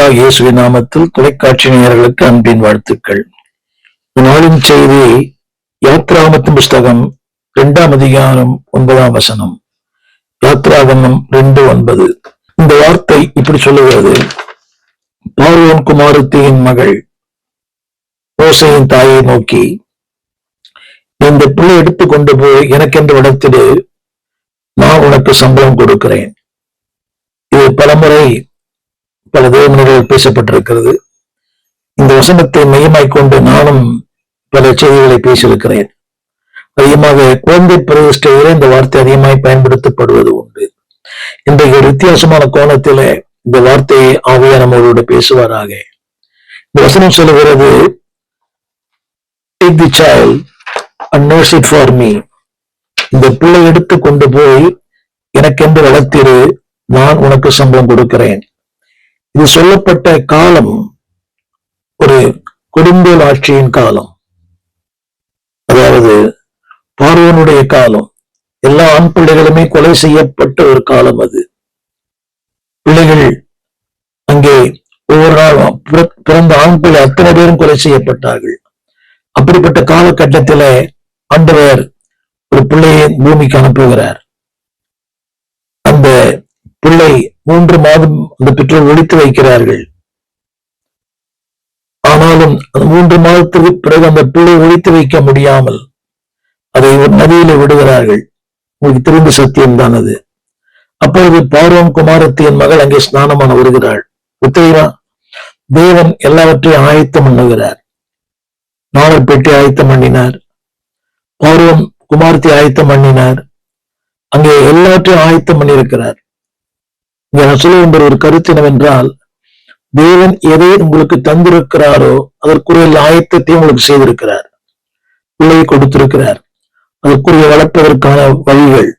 கர்த்தராகிய இயேசுவின் நாமத்தில் தொலைக்காட்சி நேயர்களுக்கு அன்பின் வாழ்த்துக்கள். நாளின் செய்தி யாத்ராகமத்தின் புஸ்தகம் 2ஆம் அதிகாரம் 9ஆம் வசனம். யாத்ராகமம் 2:9. இந்த வார்த்தை இப்படி சொல்லுகிறது: பார்வோன் குமாரத்தியின் மகள் மோசேயின் தாயை நோக்கி, இந்த பிள்ளை எடுத்துக் கொண்டு போய் எனக்கென்று இடத்திடு, நான் உனக்கு சம்பளம் கொடுக்கிறேன். இது பலமுறை பல தேவமணிகள் பேசப்பட்டிருக்கிறது. இந்த வசனத்தை மையமாய்க் கொண்டு நானும் பல செய்திகளை பேசியிருக்கிறேன். அதிகமாக குழந்தை பிரதிஷ்டையிலே இந்த வார்த்தை அதிகமாய் பயன்படுத்தப்படுவது உண்டு. இன்றைக்கு ஒரு வித்தியாசமான கோணத்திலே இந்த வார்த்தையை ஆவியானவரோடு பேசுவாராக. இந்த வசனம் சொல்லுகிறது, take the child and nurse it for me. இந்த பிள்ளை எடுத்து கொண்டு போய் எனக்கென்று வளர்த்திரு, நான் உனக்கு சம்பளம் கொடுக்கிறேன். இது சொல்லப்பட்ட காலம் ஒரு கொடுங்கோல் ஆட்சியின் காலம், அதாவது பார்வோனுடைய காலம். எல்லா ஆண் பிள்ளைகளுமே கொலை செய்யப்பட்ட ஒரு காலம் அது. பிள்ளைகள் அங்கே ஒவ்வொரு நாளும் பிறந்த ஆண் பிள்ளை அத்தனை பேரும் கொலை செய்யப்பட்டார்கள். அப்படிப்பட்ட காலகட்டத்தில ஆண்டவர் ஒரு பிள்ளையை பூமிக்கு அனுப்புகிறார். அந்த பிள்ளை 3 மாதம் அந்த பெற்றோர் ஒழித்து வைக்கிறார்கள். ஆனாலும் அந்த 3 மாதத்துக்கு பிறகு அந்த பிள்ளை ஒழித்து வைக்க முடியாமல் அதை ஒரு நதியில விடுகிறார்கள். உங்களுக்கு தெரிந்த சத்தியம்தான் அது. அப்பொழுது பார்வோன் குமாரத்தியின் மகள் அங்கே ஸ்நானமான வருகிறாள். உத்தரவா தேவன் எல்லாவற்றையும் ஆயத்தம் பண்ணுகிறார். நாவல் பெட்டி ஆயத்தம் பண்ணினார், பார்வோன் குமாரத்தை ஆயத்தம் பண்ணினார், அங்கே எல்லாவற்றையும் ஆயத்தம் பண்ணியிருக்கிறார். இங்க நான் சொல்ல வேண்டிய ஒரு கருத்து என்னவென்றால், தேவன் எதை உங்களுக்கு தந்திருக்கிறாரோ அதற்குரிய ஆயத்தத்தை உங்களுக்கு செய்திருக்கிறார். பிள்ளையை கொடுத்திருக்கிறார், அதற்குரிய வளர்ப்பதற்கான வழிகள்,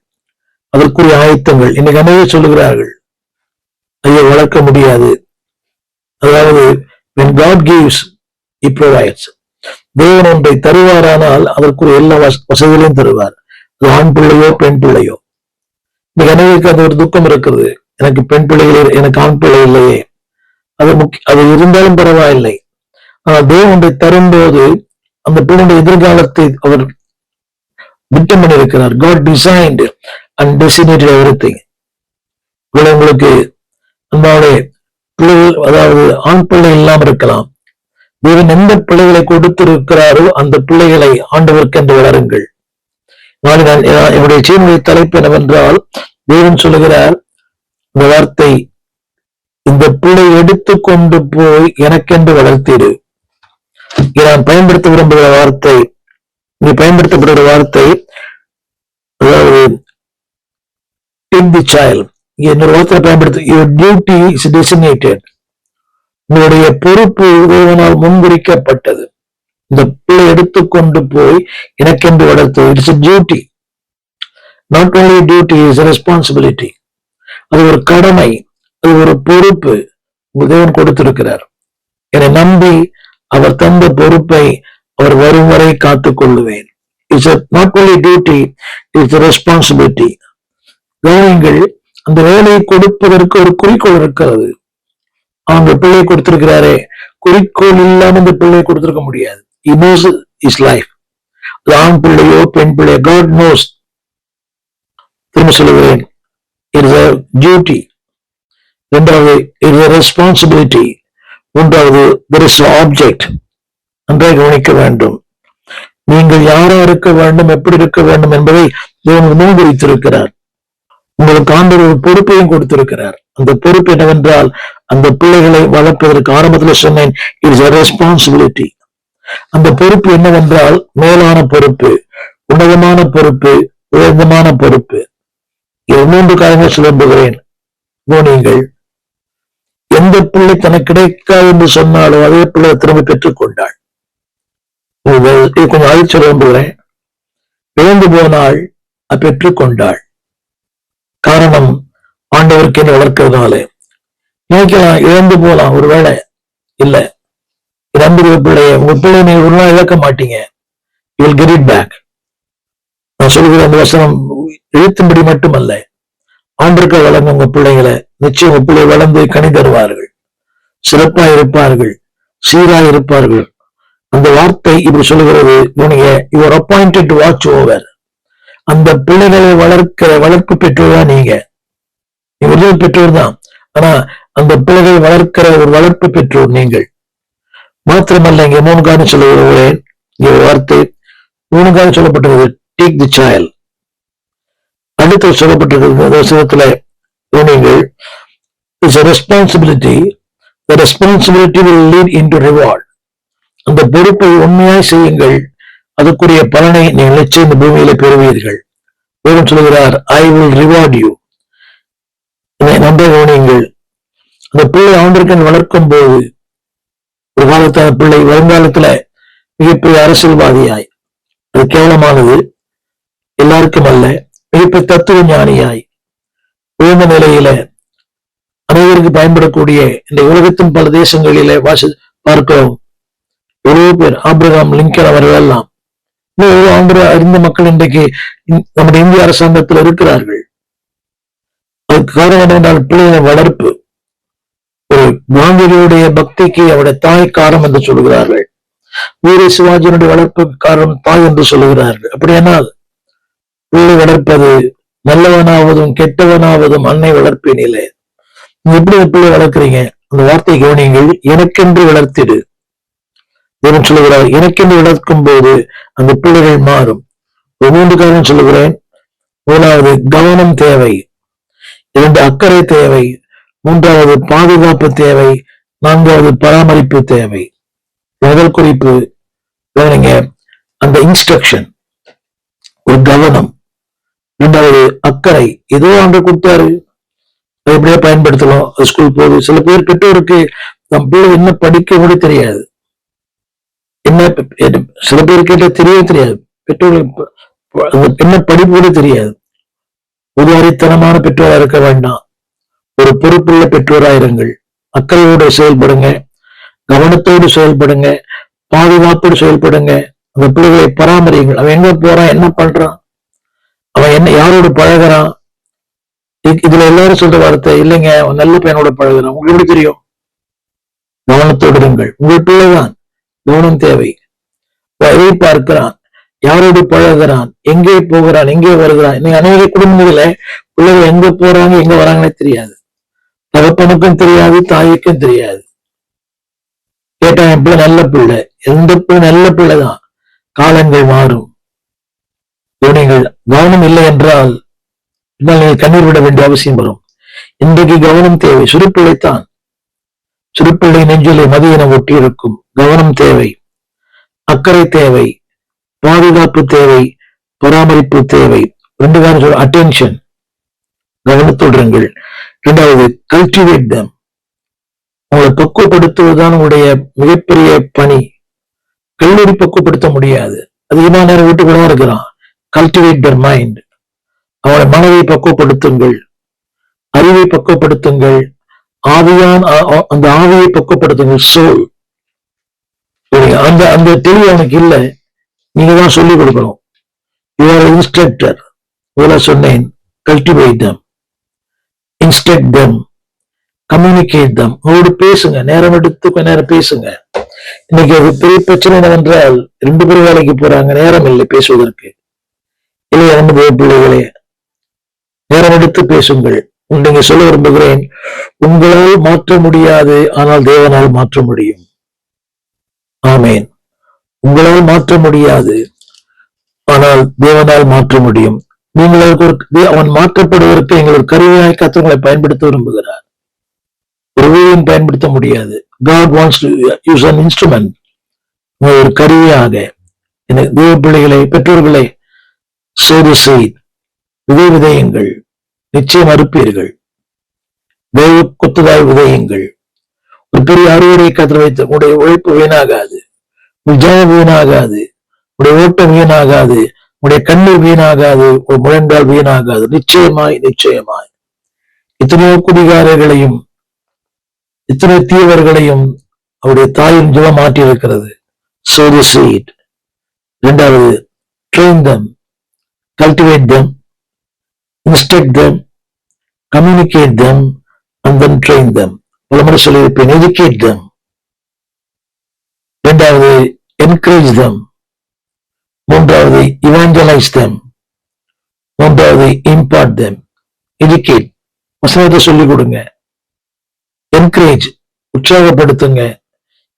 அதற்குரிய ஆயத்தங்கள். இன்னைக்கு அனைவரே சொல்லுகிறார்கள், ஐயோ வளர்க்க முடியாது. அதாவது when God gives, he provides. தேவன் ஒன்றை தருவாரானால் அதற்குரிய எல்லா வசதிகளையும் தருவார். அது ஆண் பிள்ளையோ பெண் பிள்ளையோ. இன்னைக்கு அனைவருக்கு அது ஒரு துக்கம் இருக்கிறது, எனக்கு பெண் பிள்ளைகள், எனக்கு ஆண் பிள்ளை இல்லையே. அது இருந்தாலும் பரவாயில்லை. ஆனால் தேவன் ஒன்றை தரும்போது அந்த பிள்ளைடைய எதிர்காலத்தை அவர் திட்டம் பண்ணியிருக்கிறார். God designed and designated everything. உங்களுக்கு நம்மளுடைய பிள்ளைகள், அதாவது ஆண் பிள்ளை இல்லாமல் இருக்கலாம். தேவன் எந்த பிள்ளைகளை கொடுத்திருக்கிறாரோ அந்த பிள்ளைகளை ஆண்டவருக்கு என்று வளருங்கள். என்னுடைய செய்தியுடைய தலைப்பு என்னவென்றால், தேவன் சொல்லுகிறார் இந்த வார்த்தை, இந்த பிள்ளை எடுத்து கொண்டு போய் எனக்கென்று வளர்த்திடு. நான் பயன்படுத்த விரும்புகிற வார்த்தை, இங்கே பயன்படுத்தப்படுகிற வார்த்தை, அதாவது take the child. இன்னொரு வார்த்தை பயன்படுத்த, your duty is designated. உங்களுடைய பொறுப்பு தேவனால் முன்குறிக்கப்பட்டது. இந்த பிள்ளை எடுத்துக்கொண்டு போய் எனக்கென்று வளர்த்து. It's a duty. Not only a duty, is a responsibility. அது ஒரு கடமை, அது ஒரு பொறுப்பு தேவன் கொடுத்திருக்கிறார். என்னை நம்பி அவர் தந்த பொறுப்பை அவர் வரும் வரை காத்துக் கொள்ளுவேன். It's not only duty, it's responsibility. கவனிங்கள், அந்த வேலையை கொடுப்பதற்கு ஒரு குறிக்கோள் இருக்கிறது. அவங்க பிள்ளையை கொடுத்திருக்கிறாரே, குறிக்கோள் இல்லாம இந்த பிள்ளையை கொடுத்திருக்க முடியாது. He knows his life. ஆண் பிள்ளையோ பெண் பிள்ளையோ, God knows. திரும்ப சொல்லுகிறேன், it is a duty. இரண்டாவது, it is a responsibility. மூன்றாவது, there is an object. நன்றாக கவனிக்க வேண்டும். நீங்கள் யாரா இருக்க வேண்டும், எப்படி இருக்க வேண்டும் என்பதை தேவன் முன்குறித்திருக்கிறார். உங்களுக்கு ஆண்டவர் ஒரு பொறுப்பையும் கொடுத்திருக்கிறார். அந்த பொறுப்பு என்னவென்றால், அந்த பிள்ளைகளை வளர்ப்பதற்கு ஆரம்பத்தில் சொன்னேன், it is a responsibility. அந்த பொறுப்பு என்னவென்றால், மேலான பொறுப்பு, உன்னதமான பொறுப்பு, உயர்ந்தமான பொறுப்பு. 3 காரியங்கள் சொல்ல விரும்புகிறேன். நீங்கள் எந்த பிள்ளை தனக்கு கிடைக்காது என்று சொன்னாலோ அதே பிள்ளை திரும்ப பெற்றுக் கொண்டாள். கொஞ்சம் அழிச்சு சொல்ல விரும்புகிறேன். இழந்து போனாள், பெற்றுக் கொண்டாள். காரணம், ஆண்டவருக்கு என்ன வளர்க்கிறதுனால. நினைக்கலாம் இழந்து போலாம், ஒருவேளை இல்ல, இழந்து பிள்ளைய, உங்க பிள்ளை நீங்க ஒரு நாள் இழக்க மாட்டீங்க. You will get it back. நான் சொல்லுகிற அந்த வசனம் எழுத்தும்படி மட்டுமல்ல, ஆண்டருக்கு வளர்ந்த உங்க பிள்ளைங்களை நிச்சயம் உங்க பிள்ளை வளர்ந்து கனி தருவார்கள். சிறப்பாக இருப்பார்கள், சீராக இருப்பார்கள். அந்த வார்த்தை இப்படி சொல்லுகிறது, your appointed to watch over. அந்த பிள்ளைகளை வளர்ப்பு பெற்றோர் தான் நீங்க ஒரிஜினல் பெற்றோர் தான். ஆனா அந்த பிள்ளைகளை வளர்க்கிற ஒரு வளர்ப்பு பெற்றோர் நீங்கள் மாத்திரமல்ல. இங்க 3 காரணம் சொல்லுகிறேன். இங்க வார்த்தை 3 காரணம் சொல்லப்பட்டிருக்கிறது. Take the child. அடுத்து சொல்லப்பட்டிருக்கிறது நீங்கள் it's a responsibility. The responsibility will lead into reward. அந்த பொறுப்பை உண்மையாய் செய்யுங்கள், அதுக்குரிய பலனை நீங்கள் நிச்சயம் இந்த பூமியில பெறுவீர்கள். தேவன் சொல்கிறார், I will reward you. நம்ப கவனியுங்கள். அந்த பிள்ளை ஆண்டிற்கு வளர்க்கும் போது ஒரு காலத்தான பிள்ளை வருங்காலத்துல மிகப்பெரிய அரசியல்வாதியாய், அது கேவலமானது, எல்லாருக்கும் அல்ல, மிகப்பெரிய தத்துவ ஞானியாய் உயர்ந்த நிலையில அனைவருக்கு பயன்படக்கூடிய இந்த உலகத்தின் பல தேசங்களிலே பார்க்கிறோம். எவ்வளவு பேர், ஆபிரகாம் லிங்கன் அவர்கள் எல்லாம் இன்னும் அறிந்த மக்கள் இன்றைக்கு நம்முடைய இந்திய அரசாங்கத்தில் இருக்கிறார்கள். அதுக்கு காரணம் என்னவென்றால் பிள்ளைகளின் வளர்ப்பு. ஒரு காந்தியுடைய பக்திக்கு அவருடைய தாய் காரணம் என்று சொல்லுகிறார்கள். வீர சிவாஜியினுடைய வளர்ப்புக்கு காரணம் தாய் என்று சொல்லுகிறார்கள். அப்படியானால் பிள்ளை வளர்ப்பது நல்லவனாவதும் கெட்டவனாவதும் அன்னை வளர்ப்பினிலே. எப்படி பிள்ளை வளர்க்கிறீங்க? அந்த வார்த்தை கவனியுங்கள். எனக்கென்று வளர்த்திடு. தேவன் சொல்லுகிறார், எனக்கென்று வளர்க்கும் போது அந்த பிள்ளைகள் மாறும். 3 காரணம் சொல்லுகிறேன். முதலாவது கவனம் தேவை, 2 அக்கறை தேவை, 3வது பாதுகாப்பு தேவை, 4வது பராமரிப்பு தேவை. முதல் குறிப்பு கவனிங்க, அந்த இன்ஸ்ட்ரக்ஷன், ஒரு கவனம். 2வது அக்கறை, ஏதோ அங்க கொடுத்தாரு, அது எப்படியே பயன்படுத்தலாம். ஸ்கூல் போகுது. சில பேர் பெற்றோருக்கு நம் பிள்ளை என்ன படிக்க கூட தெரியாது. என்ன சில பேர் கேட்ட தெரியவே தெரியாது. பெற்றோர்களுக்கு என்ன படிப்பு கூட தெரியாது. உதாரித்தனமான பெற்றோரா இருக்க வேண்டாம். ஒரு பொறுப்புள்ள பெற்றோராயிருங்கள். அக்கறையோடு செயல்படுங்க, கவனத்தோடு செயல்படுங்க, பாதுகாப்போடு செயல்படுங்க. அந்த பிள்ளைகளை பராமரியுங்கள். அவன் எங்க போறான், என்ன பண்றான், அவன் என்ன யாரோடு பழகிறான். இதுல எல்லாரும் சொல்ற வார்த்தை இல்லைங்க, அவன் நல்ல பையனோட பழகிறான். உங்களுக்கு எப்படி தெரியும்? கவனத்தோடு இருங்கள். உங்கள் பிள்ளைதான், கவனம் தேவை. எதை பார்க்கிறான், யாரோடு பழகிறான், எங்கே போகிறான், எங்கே வருகிறான். இன்னைக்கு அநேக குடும்பங்களில பிள்ளைகள் எங்க போறாங்க, எங்க வராங்கன்னே தெரியாது. தகப்பனுக்கும் தெரியாது, தாய்க்கும் தெரியாது. கேட்டா என் பிள்ளை நல்ல பிள்ளை, எந்த பிள்ளை நல்ல பிள்ளைதான். காலங்கள் மாறும். நீங்கள் கவனம் இல்லை என்றால் நீங்கள் கண்ணீர் விட வேண்டிய அவசியம் வரும். இன்றைக்கு கவனம் தேவை. சிறுபிள்ளைத்தான், சிறுபிள்ளை நெஞ்சிலே மதியென ஒட்டி இருக்கும். கவனம் தேவை, அக்கறை தேவை, பாதுகாப்பு தேவை, பராமரிப்பு தேவை. 2 காரணம் சொல்ல, அட்டென்ஷன், கவனத்தோடுங்கள். 2வது கல்டிவேட் தம். உங்களை பக்குவப்படுத்துவதுதான் உங்களுடைய மிகப்பெரிய பணி. கல்லூரி பக்குவப்படுத்த முடியாது, அதிகமான நேரம் வீட்டுக்குள்ள இருக்கிறான். கல்டிவேட் தர் மைண்ட். அவனுடைய மனதை பக்குவப்படுத்துங்கள், அறிவை பக்குவப்படுத்துங்கள், அந்த ஆவியை பக்குவப்படுத்துங்கள். சோல், அந்த தெளிவு அவனுக்கு இல்லை, நீங்க தான் சொல்லிக் கொடுக்கணும். Your instructor. சொன்னேன், கல்டிவேட் தம், இன்ஸ்ட்ரக்ட் தம், கம்யூனிகேட் தம். அவரோடு பேசுங்க, நேரம் எடுத்து கொஞ்ச நேரம் பேசுங்க. இன்னைக்கு அது பெரிய பிரச்சனை என்னவென்றால் 2 பேரும் வேலைக்கு போறாங்க, நேரம் இல்லை பேசுவதற்கு. இல்லையா நம்ம பிள்ளைகளே, நேரம் எடுத்து பேசுங்கள். நீங்க சொல்ல விரும்புகிறேன், உங்களால் மாற்ற முடியாது, ஆனால் தேவனால் மாற்ற முடியும். ஆமேன். உங்களால் மாற்ற முடியாது, ஆனால் தேவனால் மாற்ற முடியும். நீங்கள் அவன் மாற்றப்படுவதற்கு எங்கள் ஒரு கருவியாய் கர்த்தர்களை பயன்படுத்த விரும்புகிறார். ஒரு ஊழியம் பயன்படுத்த முடியாது. God wants to use an instrument. ஒரு கருவியாக. தேவ பிள்ளைகளை, பெற்றோர்களை, sow seed, விதையுங்கள், நிச்சயம் அறுப்பீர்கள். தேவ கொத்துதாய் விதையுங்கள். ஒரு பெரிய அறுவடை கத்திர வைத்து உங்களுடைய உழைப்பு வீணாகாது, ஜெயம் வீணாகாது, உடைய ஓட்டம் வீணாகாது, உடைய கண்ணீர் வீணாகாது, ஒரு முழங்கால் வீணாகாது. நிச்சயமாய் நிச்சயமாய். இத்தனையோ குடிகாரர்களையும் இத்தனை தீவர்களையும் அவருடைய தாயின் ஜெபம் மாற்றி இருக்கிறது. sow the seed. 2வது train them, cultivate them, instruct them, communicate them, and then train them. பலமுறை சொல்லியிருப்பேன். எஜுகேட் தம். இரண்டாவது என்கரேஜ் தம். மூன்றாவது இவாஞ்சலைஸ் தம். மூன்றாவது இம்பார்ட் தம். எஜுகேட், வசனத்தை சொல்லிக் கொடுங்க. என்கரேஜ், உற்சாகப்படுத்துங்க.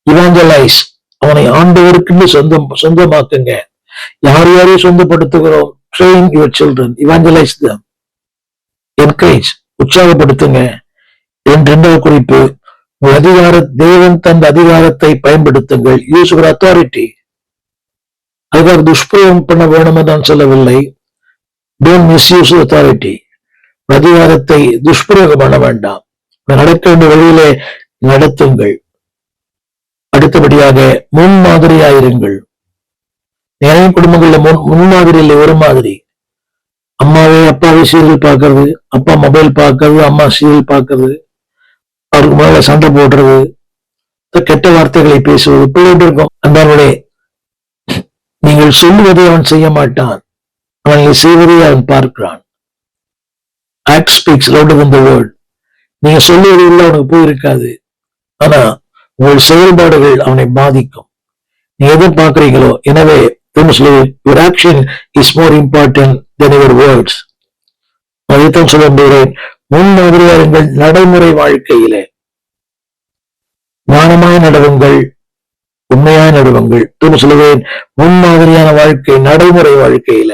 இவாஞ்சலைஸ், அவனை ஆண்டவருக்குன்னு சொந்தமாக்குங்க. யார் யாரையும் சொந்தப்படுத்துகிறோம்? Train your children, evangelize them. Encourage, உற்சாகப்படுத்துங்க. இரண்டாவது குறிப்பு, தேவன் தந்த அதிகாரத்தை பயன்படுத்துங்கள். Use your authority. அதுக்காக துஷ்பிரயோகம் பண்ண வேணும் என்று நான் சொல்லவில்லை. Don't misuse authority. அதிகாரத்தை துஷ்பிரயோகம் பண்ண வேண்டாம். நடக்க வேண்டிய வழியிலே நடத்துங்கள். அடுத்தபடியாக முன்மாதிரியாயிருங்கள். நிறைய குடும்பங்கள்ல முன்மாதிரி இல்லை, ஒரு மாதிரி. அப்பாவே சீரியல் பார்க்கறது, அப்பா மொபைல் பார்க்கறது, அம்மா சீரியல் பார்க்கறது, அவருக்கு மேல சண்டை போடுறது, கெட்ட வார்த்தைகளை பேசுவது, பிள்ளைகள் இருக்கும். அன்பானவர்களே, நீங்கள் சொல்லுவதை அவன் செய்ய மாட்டான், அவனை செய்வதை அவன் பார்க்கிறான். ஆக்ட் ஸ்பீக்ஸ் லவுடர் தென் தி வேர்ட். நீங்க சொல்லுவது உள்ள அவனுக்கு போயிருக்காது, ஆனா உங்கள் செயல்பாடுகள் அவனை பாதிக்கும். நீங்க எதை பார்க்கிறீங்களோ, எனவே your action is more important than your words. அதைத்தான் சொல்ல விரும்புகிறேன். முன்மாதிரியாருங்கள். நடைமுறை வாழ்க்கையிலே ஞானமாய் நடவுங்கள், உண்மையாய் நடவுங்கள். திரும்ப சொல்லுவேன், முன்மாதிரியான வாழ்க்கை நடைமுறை வாழ்க்கையில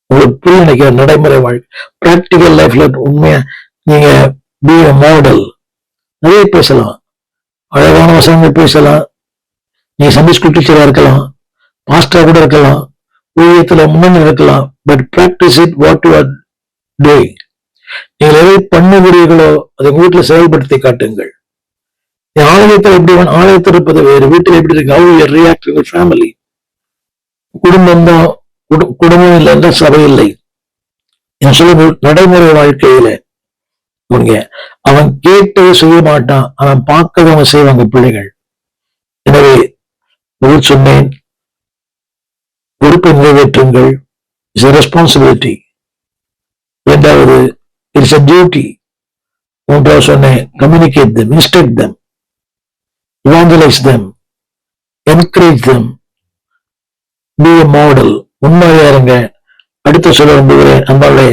உங்களுக்கு புரிய நினைக்கிற நடைமுறை வாழ்க்கை, பிராக்டிக்கல் லைஃப்ல உண்மையா நீங்க பி எ மாடல். நிறைய பேசலாம், அழகான வசனங்கள் பேசலாம். நீங்க சண்டே ஸ்கூல் டீச்சரா இருக்கலாம், பாஸ்டரா கூட இருக்கலாம், ஊழியத்துல முன்னணி இருக்கலாம். But practice it what you are doing. நீங்கள் எதை பண்ணுகிறீர்களோ அதை வீட்டுல செயல்படுத்தி காட்டுங்கள். ஆலயத்தில் எப்படி ஆலயத்தில் இருப்பது வேறு, வீட்டில் எப்படி இருக்கு, how you react in your family. குடும்பம் தான், குடும்பம் இல்லை என்ற சபை இல்லை. என் சொல்ல நடைமுறை வாழ்க்கையில அவன் கேட்டதை செய்ய மாட்டான், அவன் பார்க்கறத அவன் செய்வாங்க பிள்ளைகள். எனவே சொன்னேன், பொறுப்பை நிறைவேற்றுங்கள். It's a responsibility. இரண்டாவது, இட்ஸ் எ டியூட்டி. மூன்றாவது சொன்னேன், communicate them, instruct them, evangelize them, encourage them, be a model. உண்மையா இருங்க. அடுத்த சொல்ல விரும்புகிறேன், நம்மளுடைய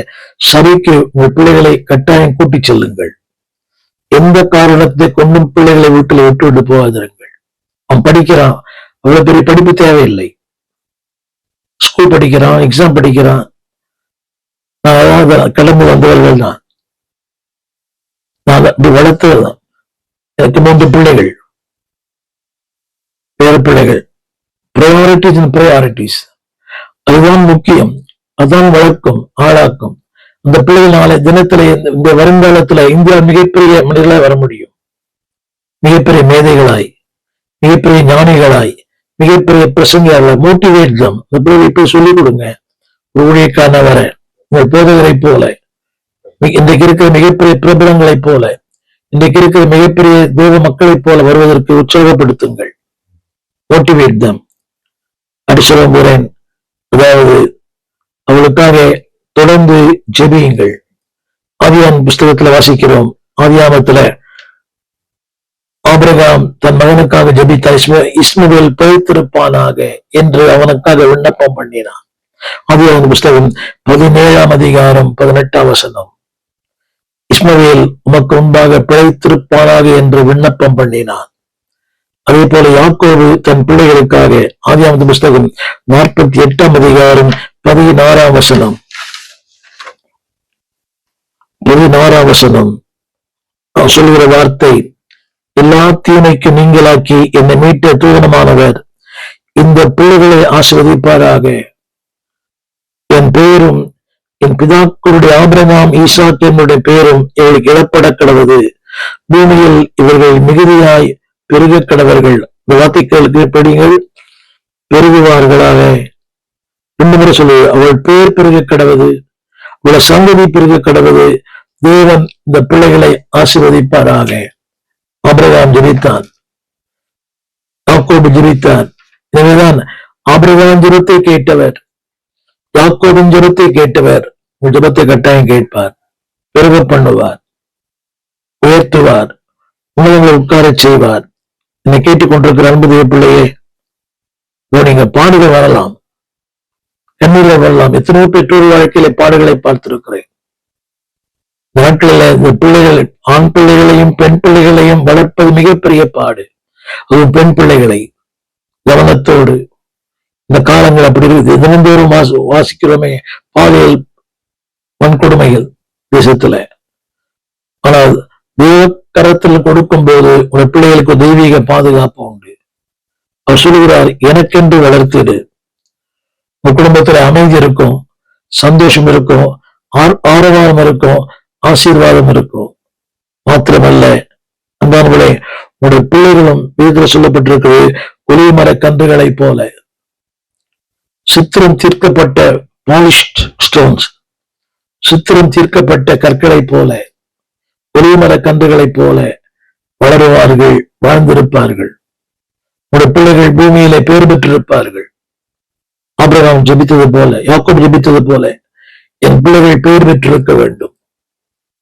சபைக்கு உங்கள் பிள்ளைகளை கட்டாயம் கூட்டி செல்லுங்கள். எந்த காரணத்தை கொண்டும் பிள்ளைகளை வீட்டில் விட்டு போகாதிருங்கள். அவன் படிக்கிறான், அவ்வளவு பெரிய படிப்பு தேவையில்லை. ஸ்கூல் படிக்கிறான், எக்ஸாம் படிக்கிறான், நான் கிளம்பி வந்தவர்கள் தான், நான் அப்படி வளர்த்ததுதான். எனக்கு 3 பிள்ளைகள், பிள்ளைகள். ப்ரையாரிட்டிஸ் அண்ட் ப்ரையாரிட்டிஸ், அதுதான் முக்கியம். அதுதான் வளர்க்கும், ஆளாக்கும். அந்த பிள்ளைகள் நாளை தினத்தில, இந்த வருங்காலத்துல இந்தியா மிகப்பெரிய மனிதர்களாய் வர முடியும். மிகப்பெரிய மேதைகளாய், மிகப்பெரிய ஞானிகளாய், மிகப்பெரிய பிரசங்கியாளர். மோட்டிவேட் தம். அந்த பிள்ளைகளை போய் சொல்லிக் கொடுங்க. ஊழியக்கான வர உங்கள் போதகரை போல, இன்றைக்கு இருக்கிற மிகப்பெரிய பிரபலங்களை போல, இன்றைக்கு இருக்கிற மிகப்பெரிய தேவ மக்களை போல வருவதற்கு உற்சாகப்படுத்துங்கள். மோட்டிவேட் தம். அடிச்சல போறேன். அதாவது அவளுக்காக தொடர்ந்து ஜெபியுங்கள். ஆதியாகம புஸ்தகத்துல வாசிக்கிறோம். ஆதியாகமத்துல ஆபிரகாம் தன் மகனுக்காக ஜெபித்தார். இஸ்மவேல் பிழைத்திருப்பானாக என்று அவனுக்காக விண்ணப்பம் பண்ணினான். ஆதியாகம புஸ்தகம் 17ஆம் அதிகாரம் 18ஆம் வசனம். இஸ்மவேல் உமக்கு முன்பாக பிழைத்திருப்பானாக என்று விண்ணப்பம் பண்ணினான். அதே போல யாக்கோபு தன் பிள்ளைகளுக்காக ஆதியாகம புஸ்தகம் 48ஆம் அதிகாரம் 16ஆம் வசனம். 16ஆம் வசனம் சொல்லுகிற வார்த்தை, எல்லா தீமைக்கும் நீங்களாக்கி என்னை மீட்ட தூதனமானவர் இந்த பிள்ளைகளை ஆசீர்வதிப்பாராக. என் பெயரும் என் பிதாக்களுடைய ஆபிரகாம், ஈசாக்கு என்னுடைய பெயரும் இவர்களுக்கு இடப்பட கடவது. பூமியில் இவர்கள் மிகுதியாய் பெருக கடவர்கள். இந்த வார்த்தைகளுக்கு படிங்கள், பெருகுவார்களாக. 2 முறை சொல்லு. அவள் பெயர் பெருக கடவது, அவளை சந்ததி பெருக கடவது. தேவன் இந்த பிள்ளைகளை ஆசீர்வதிப்பாராக. ஆபிரகாம் ஜெபித்தான், யாக்கோபு ஜெபித்தான். எனவேதான் ஆபிரகாம் ஜெபத்தை கேட்டவர், யாக்கோபின் ஜெபத்தை கேட்டவர் உங்கள் ஜெபத்தை கட்டாயம் கேட்பார், பெருக பண்ணுவார், உயர்த்துவார். உங்களை உட்காரச் செய்வார். என்னை கேட்டுக்கொண்டிருக்கிற அன்புடைய பிள்ளையே, நீங்க பாடுகள் வரலாம், கண்ணீர்கள் வரலாம். எத்தனையோ பெற்றோர் வாழ்க்கையில பாடுகளை பார்த்திருக்கிறேன். நாட்களில் இந்த பிள்ளைகள், ஆண் பிள்ளைகளையும் பெண் பிள்ளைகளையும் வளர்ப்பது மிகப்பெரிய பாடு. அதுவும் பெண் பிள்ளைகளை கவனத்தோடு. இந்த காலங்கள் அப்படி இருக்குது. தினந்தோறும் வாசிக்கிறோமே பாலியல் வன்கொடுமைகள் தேசத்துல. ஆனால் தேவ கரத்தில் கொடுக்கும் போது உங்க பிள்ளைகளுக்கு தெய்வீக பாதுகாப்பு உண்டு. அவர் சொல்லுகிறார், எனக்கென்று வளர்த்திடு. உங்க குடும்பத்துல அமைதி இருக்கும், சந்தோஷம் இருக்கும், ஆரவாரம் இருக்கும், ஆசீர்வாதம் இருக்கும். மாத்திரமல்ல அன்பானவர்களே, உங்களுடைய பிள்ளைகளும் வீட்டில் சொல்லப்பட்டிருக்கிறது, ஒளிவு மர கன்றுகளை போல, சித்திரம் தீர்க்கப்பட்ட பாலிஷ்ட் ஸ்டோன்ஸ், சித்திரம் தீர்க்கப்பட்ட கற்களை போல, ஒளிவு மர கன்றுகளை போல வளருவார்கள், வாழ்ந்திருப்பார்கள். உங்களுடைய பிள்ளைகள் பூமியிலே பேர் பெற்றிருப்பார்கள். ஆபிரகாம் ஜெபித்தது போல, யாக்கோபு ஜெபித்தது போல, என் பிள்ளைகள் பெயர் பெற்றிருக்க வேண்டும்.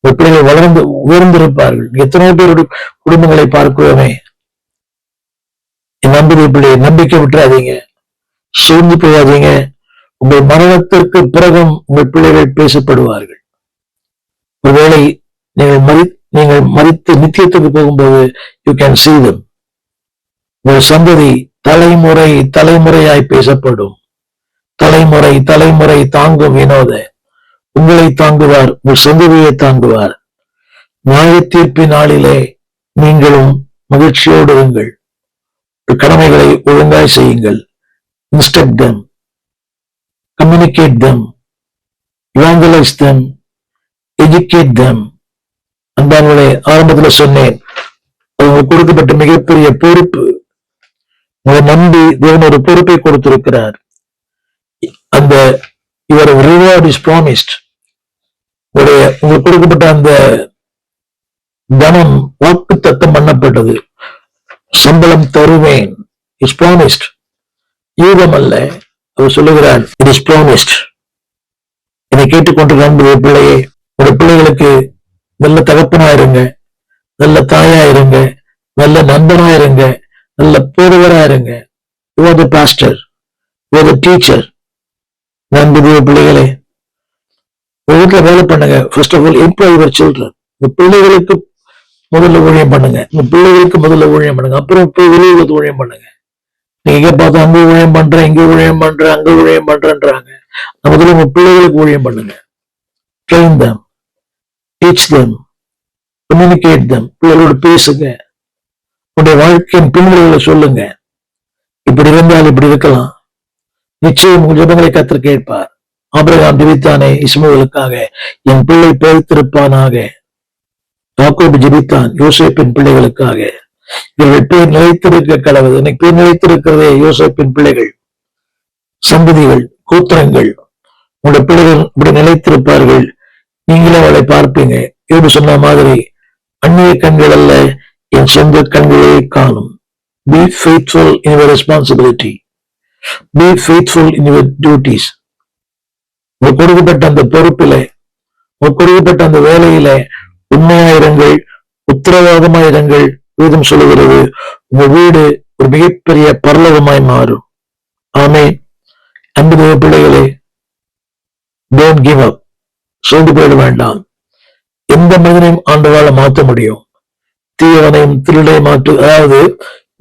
பிள்ளைகள் வளர்ந்து உயர்ந்திருப்பார்கள். எத்தனையோ பேருடைய குடும்பங்களை பார்க்கிறோமே. என் நம்பிக்கை பிள்ளையை நம்பிக்கை விட்டுறாதீங்க, சோர்ந்து போகாதீங்க. உங்கள் மரணத்திற்கு பிறகும் உங்கள் பிள்ளைகள் பேசப்படுவார்கள். ஒருவேளை நீங்கள் மரித்து நித்தியத்துக்கு போகும்போது யூ கேன் see them. உங்கள் சந்ததி தலைமுறை தலைமுறையாய் பேசப்படும். தலைமுறை தலைமுறை தாங்கும் வினோத உங்களை தாங்குவார், உங்கள் சந்ததியை தாங்குவார். நியாய தீர்ப்பின் நாளிலே நீங்களும் மகிழ்ச்சியோடு இருங்கள். கடமைகளை ஒழுங்காய் செய்யுங்கள். instruct them, communicate them, evangelize them, educate them. அன்பானவர்களே, ஆரம்பத்தில் சொன்னேன், உங்களுக்கு கொடுக்கப்பட்ட மிகப்பெரிய பொறுப்பு. உங்களை நம்பி தேவன் ஒரு பொறுப்பை கொடுத்திருக்கிறார். அந்த your reward is promised. உங்களுக்கு கொடுக்கப்பட்ட அந்த தனம் வாக்கு தத்தம் பண்ணப்பட்டது. சம்பளம் தருவேன், இஸ் promised. யூகம் அல்ல, அவர் சொல்லுகிறார், இட் இஸ் promised. என்னை கேட்டுக்கொண்டு நம்புகிற பிள்ளையே, ஒரு பிள்ளைகளுக்கு நல்ல தகப்பனா இருங்க, நல்ல தாயா இருங்க, நல்ல நண்பனா இருங்க, நல்ல போதவரா இருங்க. You are the pastor, you are the teacher. நண்புடைய பிள்ளைகளே, வீட்டுல வேலை பண்ணுங்க. First of all employ your children. உங்க பிள்ளைகளுக்கு முதல்ல ஊழியம் பண்ணுங்க. உங்க பிள்ளைகளுக்கு முதல்ல ஊழியம் பண்ணுங்க. அப்புறம் போய் வெளியுலகத்து ஊழியம் பண்ணுங்க. நீங்க பார்த்தா அங்க ஊழியம் பண்றேன், இங்க ஊழியம் பண்றேன், அங்க ஊழியம் பண்றேன்றாங்க. முதல்ல உங்க பிள்ளைகளுக்கு ஊழியம் பண்ணுங்க. Train them, teach them, communicate them. பிள்ளைகளோட பேசுங்க. உங்களுடைய வாழ்க்கையின் பின்விளைவுகளை சொல்லுங்க. இப்படி இருந்தால் இப்படி இருக்கலாம். நிச்சயம் உங்கள் ஜெபங்களை கர்த்தர் கேட்பார். ஆபிரகாம் ஜெபித்தானே இஸ்மவேலுக்காக, என் பிள்ளை பிழைத்திருப்பானாக. யாக்கோபு ஜெபித்தான் யோசேப்பின் பிள்ளைகளுக்காக. இவர்கள் பேர் நிலைத்திருக்க கடவுள். இன்னைக்கு பேர் நிலைத்திருக்கிறதே யோசேப்பின் பிள்ளைகள், சந்ததிகள், கோத்திரங்கள். உங்களுடைய பிள்ளைகள் இப்படி நிலைத்திருப்பார்கள். நீங்களே அவளை பார்ப்பீங்க. எப்படி சொன்ன மாதிரி, அந்நிய கண்கள் அல்ல, என் சொந்த கண்களே காணும். Be faithful in your responsibility. Be faithful in your duties. உங்களுக்கு கொடுக்கப்பட்ட அந்த பொறுப்பிலே, உங்களுக்கு கொடுக்கப்பட்ட அந்த வேலையில உண்மையாயிருங்கள், உத்தரவாதமாயிருங்கள். வேதம் சொல்லுகிறது, உங்க வீடு ஒரு மிகப்பெரிய பரலோகமாய் மாறும். ஆமென். அன்பு பிள்ளைகளே, don't give up. சோர்ந்து போயிட வேண்டாம். எந்த மனிதனையும் ஆண்டவரால மாற்ற முடியும். தீயவனையும் திருடை மாற்று, அதாவது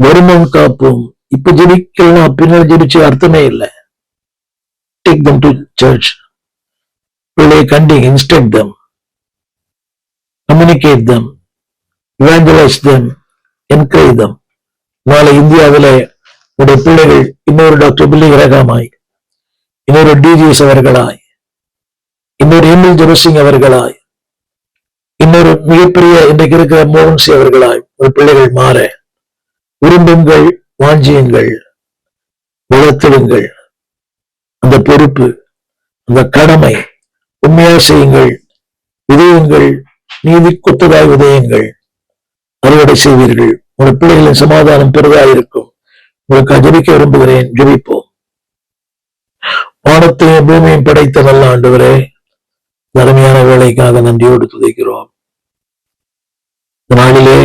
வருமம் காப்போம். இப்ப ஜெபிக்கலாம், பின்னர் ஜெபிச்சு அர்த்தமே இல்லை. Take them to church. பிள்ளை கண்டிங், instruct them, communicate them, evangelize them, encourage them. நாளை இந்தியாவிலே உடைய பிள்ளைகள் இன்னொரு டாக்டர் பில்லி கிரகாமாய், இன்னொரு டிஜிஎஸ் அவர்களாய், இன்னொரு எம்எல் ஜெபசிங் அவர்களாய், இன்னொரு மிகப்பெரிய இன்றைக்கு இருக்கிற மோகன்சி அவர்களாய் ஒரு பிள்ளைகள் மாற விரும்புங்கள், வாஞ்சியுங்கள், வளர்த்திடுங்கள். அந்த பொறுப்பு, அந்த கடமை உண்மையாக செய்யுங்கள். விதையுங்கள், நீதி கொத்ததாய் விதையுங்கள், அறுவடை செய்வீர்கள். உங்கள் பிள்ளைகளின் சமாதானம் பெரிதாயிருக்கும். உங்களுக்கு ஜெபிக்க விரும்புகிறேன். ஜெபிப்போம். வானத்தையும் பூமியையும் படைத்த நல்ல ஆண்டவரே, அருமையான வேலைக்காக நன்றியோடு துதிக்கிறோம். இந்த நாளிலே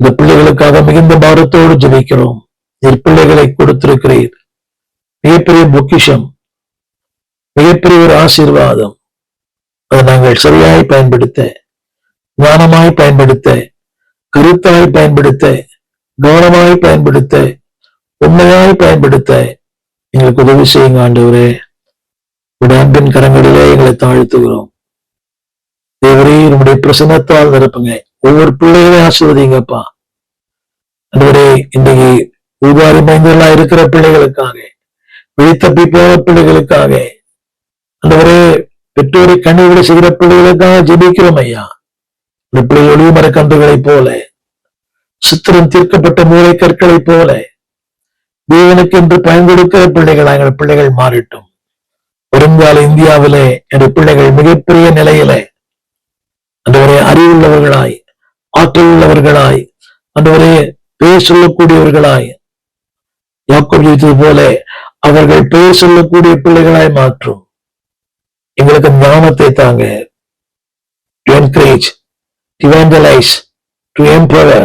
இந்த பிள்ளைகளுக்காக மிகுந்த பாரத்தோடு ஜெபிக்கிறோம். நீர் பிள்ளைகளை கொடுத்திருக்கிறீர். மிகப்பெரிய பொக்கிஷம், மிகப்பெரிய ஒரு ஆசீர்வாதம். அதை நாங்கள் சரியாய் பயன்படுத்த, ஞானமாய் பயன்படுத்த, கருத்தாய் பயன்படுத்த, கவனமாய் பயன்படுத்த, உண்மையாய் பயன்படுத்த எங்களுக்கு உதவி செய்யுங்க ஆண்டவரே. உடைய அன்பின் கரங்களிலே எங்களை தாழ்த்துகிறோம். தேவரே, நம்முடைய பிரசன்னத்தால் நிரப்புங்க. ஒவ்வொரு பிள்ளைகளையும் ஆசீர்வதிங்கப்பா. ஆண்டவரே, இன்றைக்கு ஊதாரி மைந்தர்களா இருக்கிற பிள்ளைகளுக்காக, விழித்தப்பி போன பிள்ளைகளுக்காக, ஆண்டவரே, பெற்றோரை கண்ணீர் செய்கிற பிள்ளைகளுக்காக ஜெபிக்கிறோம் ஐயா. இந்த பிள்ளைகள் ஒளிமர கன்றுகளைப் போல, சித்திரம் தீர்க்கப்பட்ட மூளை கற்களைப் போல தேவனுக்கு என்று பயன் கொடுக்கிற பிள்ளைகள் எங்கள் பிள்ளைகள் மாறட்டும். வருங்கால இந்தியாவிலே என்ற பிள்ளைகள் மிகப்பெரிய நிலையிலே ஆண்டவரே அறிவுள்ளவர்களாய், ஆற்றல் உள்ளவர்களாய், ஆண்டவரே பெயர் சொல்லக்கூடியவர்களாய், யாக்கோபு ஜெபித்தது போல அவர்கள் பெயர் சொல்லக்கூடிய பிள்ளைகளாய் மாற்றும். எங்களுக்கு ஞானத்தை தாங்க. To encourage, to evangelize, to empower,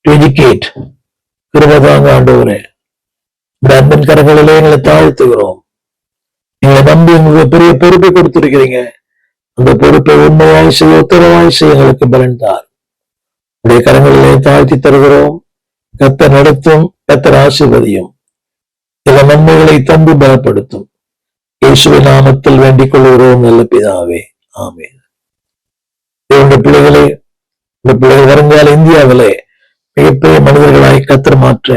to educate. கிருபைதாங்க ஆண்டவரே. இந்த அன்பின் கரங்களிலே எங்களை தாழ்த்துகிறோம். எங்களை நம்பி உங்களுக்கு பெரிய பொறுப்பை கொடுத்திருக்கிறீங்க. அந்த பொறுப்பை உண்மையாய் செய்ய, உத்தரவாய் செய்ய எங்களுக்கு பலன் தார். உடைய கரங்களிலே தாழ்த்தி தருகிறோம். கர்த்தர் நடத்தும், கர்த்தர் ஆசீர்வதியும், சில நன்மைகளை தந்து பலப்படுத்தும். இயேசுவின் நாமத்தில் வேண்டிக் கொள்கிறோம் நல்ல பிதாவே, ஆமென். தேவனுடைய பிள்ளைகளே, இந்த பிள்ளைகள் வருங்கால இந்தியாவிலே மிகப்பெரிய மனிதர்களாய் கர்த்தர் மாற்ற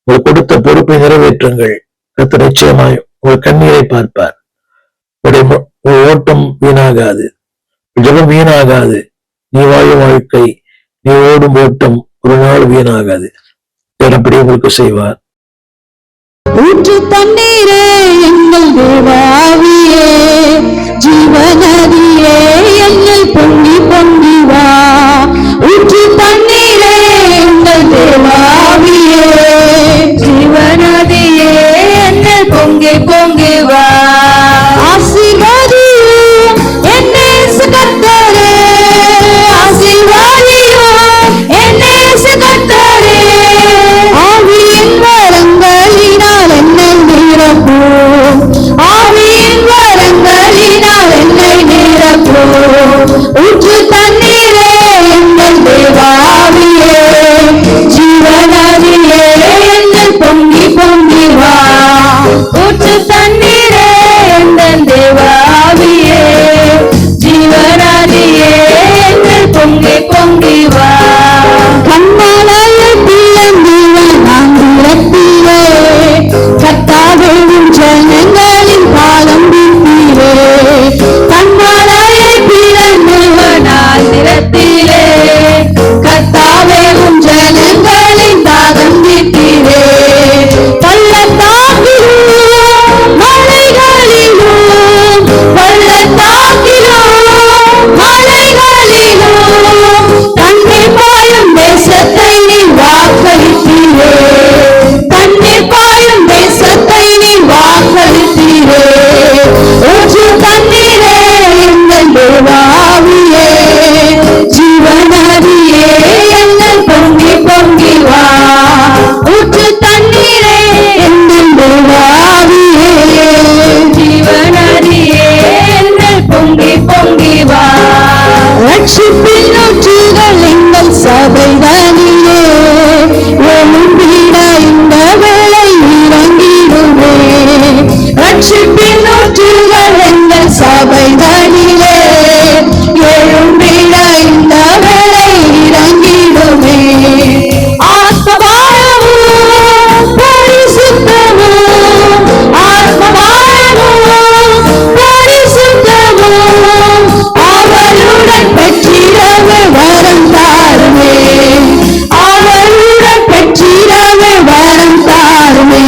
உங்கள் கொடுத்த பொறுப்பை நிறைவேற்றுங்கள். கர்த்தர் நிச்சயமாய் உங்கள் கண்ணீரை பார்ப்பார். உங்கள் ஓட்டம் வீணாகாது, ஜெபம் வீணாகாது. நீ வாழும் வாழ்க்கை, நீ ஓடும் ஓட்டம் ஒரு நாள் வீணாகாது. அப்படி உங்களுக்கு செய்வார். ஊற்று தண்ணீரே எங்கள் தேவாவியே, ஜீவநதியே என்னை பொங்கி பொங்கி வா. ஊற்று தண்ணீரே எங்கள் தேவாவியே, ஜீவநதியே என்னை பொங்கி பொங்கி வா. ஆசீர்வாதியும் என்னை கர்த்தரே, ஆசீர்வாதியும் என்னை கர்த்தரே. ஆவியின் வரங்களினால் என்னை நிரப்பும், ஆவியின் வரங்களினால் என்னை நிரப்பும். ஊற்று தண்ணீரே எங்கள் தேவாவியே, ஜீவநதியே என்னை பொங்கி பொங்கி வா. ஊற்று தண்ணீரே எங்கள் தேவாவியே, ஜீவநதியே என்னை பொங்கி பொங்கி வா. கண்மலையை பிளந்தீரே நாந்திரத்தீரே, கர்த்தாவேவும் ஜனங்களின் பாதம் வீழ்த்தீரே. கண்மலையை பிளந்தீரே நாந்திரத்தீரே, கர்த்தாவேவும் ஜனங்களின் பாதம் வீழ்த்தீரே. பள்ளத்தாக்கிலும் மலைகளிலும், பள்ளத்தாக்கிலும் மலைகளிலும் தண்ணீர் பாயும் தேசத்தை நீ வாக்களித்தீரே, தண்ணீர் பாயும் தேசத்தை நீ வாக்களித்தீரே. ஊற்று தண்ணீரே எங்கள் தேவாவியே, ஜீவநதியே என்னை பொங்கி பொங்கி வா. ஊற்று தண்ணீரே எங்கள் தேவாவியே, ஜீவநதியே என்னை பொங்கி பொங்கி வா. ரட்சிப்பின் ஊற்றுகள் எங்கள் சபைதனிலே, எழும்பிட இந்த வேளை இறங்கிடுமே. ரட்சிப்பின் ஊற்றுகள் எங்கள் சபைதனிலே, எழும்பிட இந்த வேளை இறங்கிடுமே. ஆத்மபாரமும் பரிசுத்தமும், ஆத்மபாரமும் பரிசுத்தமும் அவளுடன் பெற்றிடவே வரம் தாருமே, அவளுடன் பெற்றிடவே வரம் தாருமே.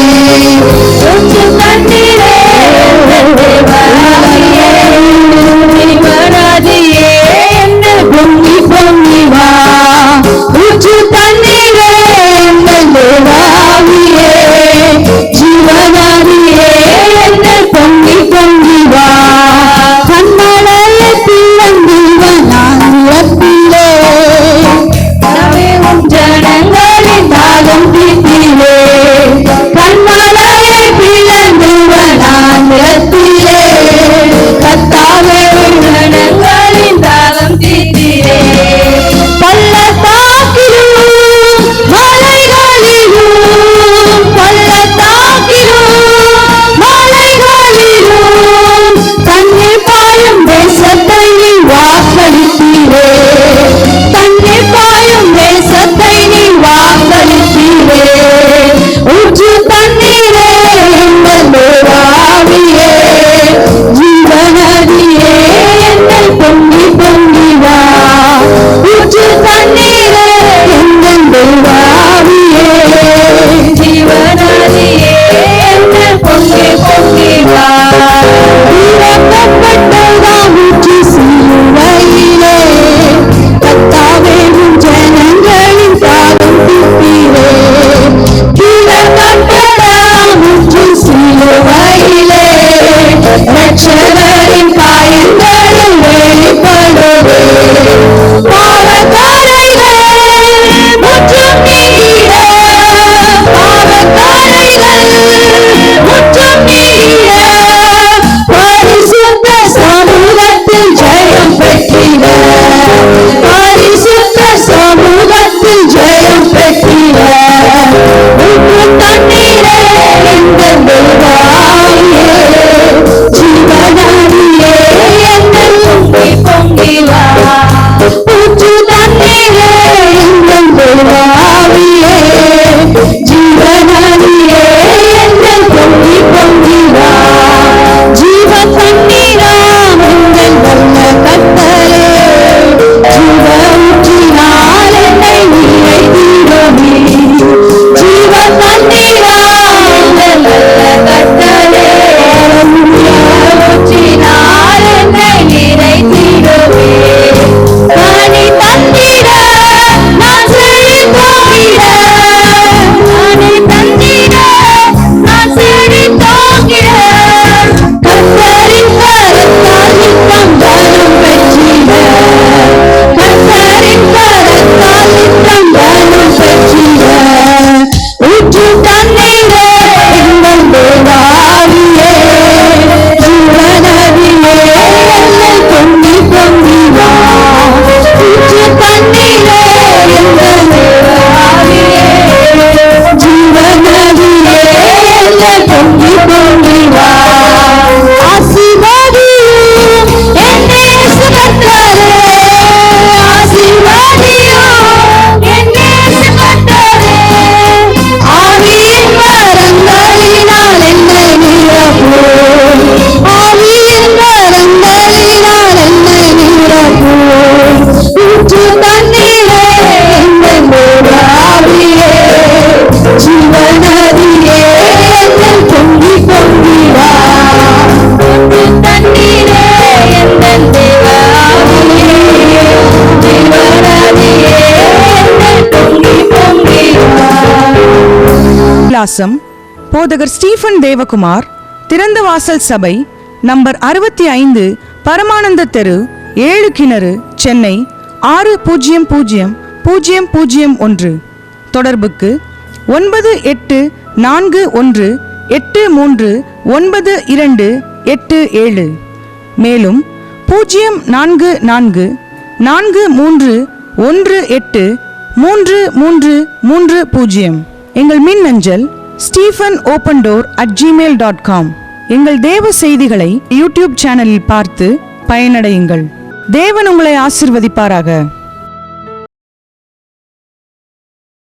ஊற்று தண்ணீரே தேவாவியே, விலாசம்: போதகர் ஸ்டீஃபன் தேவகுமார், திறந்த வாசல் சபை, நம்பர் 65, பரமானந்த தெரு, 7 கிணறு, சென்னை 600001. தொடர்புக்கு 9841839287. மேலும் 0444183330. எங்கள் மின்னஞ்சல் stephenopendor@gmail.com. எங்கள் தேவ செய்திகளை யூடியூப் சேனலில் பார்த்து பயனடையுங்கள். தேவன் உங்களை ஆசிர்வதிப்பாராக.